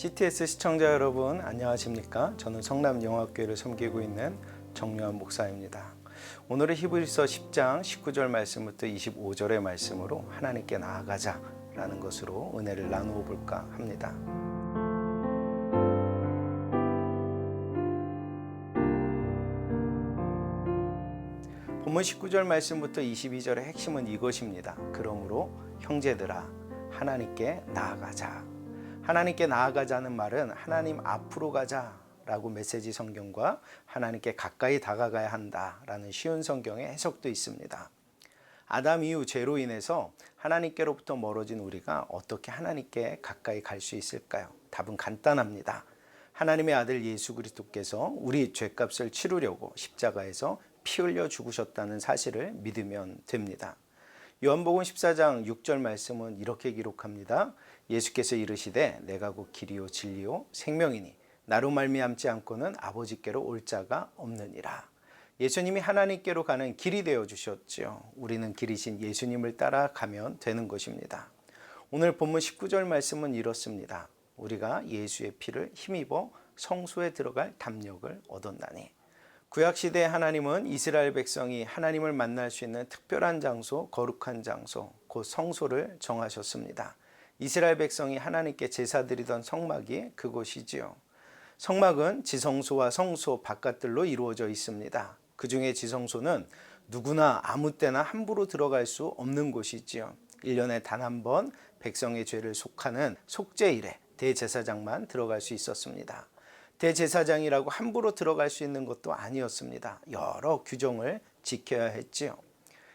CTS 시청자 여러분 안녕하십니까? 저는 성남영화교회를 섬기고 있는 정요한 목사입니다. 오늘은 히브리서 10장 19절 말씀부터 25절의 말씀으로 하나님께 나아가자 라는 것으로 은혜를 나누어 볼까 합니다. 본문 19절 말씀부터 22절의 핵심은 이것입니다. 그러므로 형제들아 하나님께 나아가자. 하나님께 나아가자는 말은 하나님 앞으로 가자 라고 메시지 성경과 하나님께 가까이 다가가야 한다 라는 쉬운 성경의 해석도 있습니다. 아담 이후 죄로 인해서 하나님께로부터 멀어진 우리가 어떻게 하나님께 가까이 갈 수 있을까요? 답은 간단합니다. 하나님의 아들 예수 그리스도께서 우리 죄값을 치르려고 십자가에서 피 흘려 죽으셨다는 사실을 믿으면 됩니다. 요한복음 14장 6절 말씀은 이렇게 기록합니다. 예수께서 이르시되 내가 곧 길이요 진리요 생명이니 나로 말미암지 않고는 아버지께로 올 자가 없느니라. 예수님이 하나님께로 가는 길이 되어 주셨죠. 우리는 길이신 예수님을 따라가면 되는 것입니다. 오늘 본문 19절 말씀은 이렇습니다. 우리가 예수의 피를 힘입어 성소에 들어갈 담력을 얻었나니. 구약시대의 하나님은 이스라엘 백성이 하나님을 만날 수 있는 특별한 장소, 거룩한 장소, 곧 성소를 정하셨습니다. 이스라엘 백성이 하나님께 제사 드리던 성막이 그곳이지요. 성막은 지성소와 성소 바깥들로 이루어져 있습니다. 그 중에 지성소는 누구나 아무 때나 함부로 들어갈 수 없는 곳이지요. 1년에 단 한 번 백성의 죄를 속하는 속죄일에 대제사장만 들어갈 수 있었습니다. 대제사장이라고 함부로 들어갈 수 있는 것도 아니었습니다. 여러 규정을 지켜야 했지요.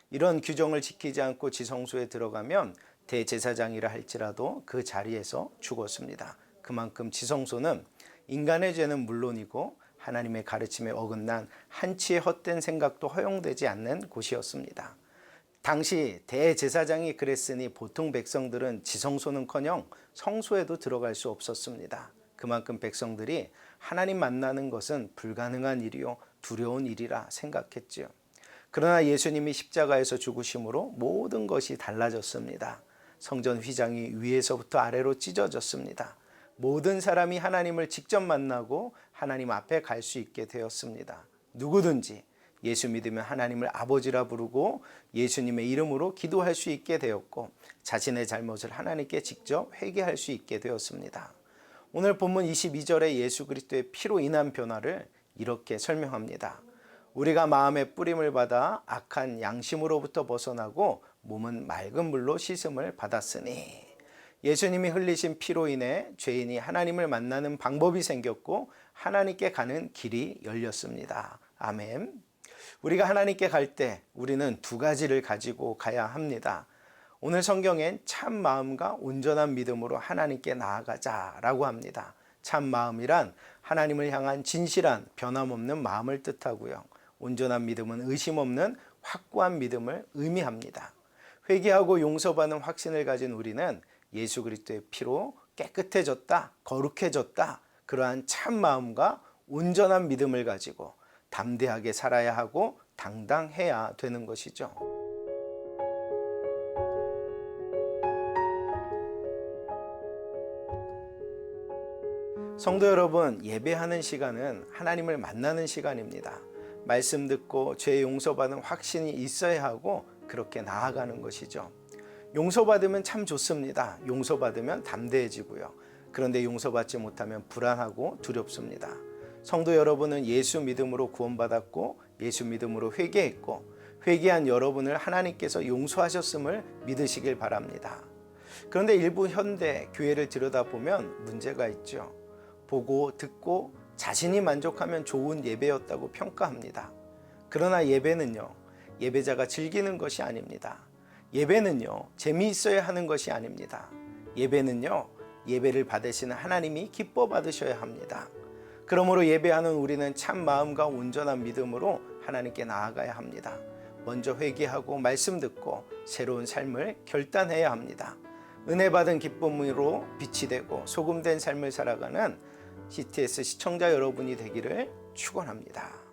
이런 규정을 지키지 않고 지성소에 들어가면 대제사장이라 할지라도 그 자리에서 죽었습니다. 그만큼 지성소는 인간의 죄는 물론이고 하나님의 가르침에 어긋난 한치의 헛된 생각도 허용되지 않는 곳이었습니다. 당시 대제사장이 그랬으니 보통 백성들은 지성소는커녕 성소에도 들어갈 수 없었습니다. 그만큼 백성들이 하나님 만나는 것은 불가능한 일이요 두려운 일이라 생각했지요. 그러나 예수님이 십자가에서 죽으심으로 모든 것이 달라졌습니다. 성전 휘장이 위에서부터 아래로 찢어졌습니다. 모든 사람이 하나님을 직접 만나고 하나님 앞에 갈 수 있게 되었습니다. 누구든지 예수 믿으면 하나님을 아버지라 부르고 예수님의 이름으로 기도할 수 있게 되었고 자신의 잘못을 하나님께 직접 회개할 수 있게 되었습니다. 오늘 본문 22절에 예수 그리스도의 피로 인한 변화를 이렇게 설명합니다. 우리가 마음의 뿌림을 받아 악한 양심으로부터 벗어나고 몸은 맑은 물로 씻음을 받았으니. 예수님이 흘리신 피로 인해 죄인이 하나님을 만나는 방법이 생겼고 하나님께 가는 길이 열렸습니다. 아멘. 우리가 하나님께 갈 때 우리는 두 가지를 가지고 가야 합니다. 오늘 성경엔 참 마음과 온전한 믿음으로 하나님께 나아가자라고 합니다. 참 마음이란 하나님을 향한 진실한 변함없는 마음을 뜻하고요. 온전한 믿음은 의심 없는 확고한 믿음을 의미합니다. 회개하고 용서받는 확신을 가진 우리는 예수 그리스도의 피로 깨끗해졌다, 거룩해졌다. 그러한 참 마음과 온전한 믿음을 가지고 담대하게 살아야 하고 당당해야 되는 것이죠. 성도 여러분, 예배하는 시간은 하나님을 만나는 시간입니다. 말씀 듣고 죄 용서받은 확신이 있어야 하고 그렇게 나아가는 것이죠. 용서받으면 참 좋습니다. 용서받으면 담대해지고요. 그런데 용서받지 못하면 불안하고 두렵습니다. 성도 여러분은 예수 믿음으로 구원받았고 예수 믿음으로 회개했고 회개한 여러분을 하나님께서 용서하셨음을 믿으시길 바랍니다. 그런데 일부 현대 교회를 들여다보면 문제가 있죠. 보고 듣고 자신이 만족하면 좋은 예배였다고 평가합니다. 그러나 예배는요, 예배자가 즐기는 것이 아닙니다. 예배는요, 재미있어야 하는 것이 아닙니다. 예배는요, 예배를 받으시는 하나님이 기뻐 받으셔야 합니다. 그러므로 예배하는 우리는 참 마음과 온전한 믿음으로 하나님께 나아가야 합니다. 먼저 회개하고 말씀 듣고 새로운 삶을 결단해야 합니다. 은혜 받은 기쁨으로 빛이 되고 소금된 삶을 살아가는 CTS 시청자 여러분이 되기를 축원합니다.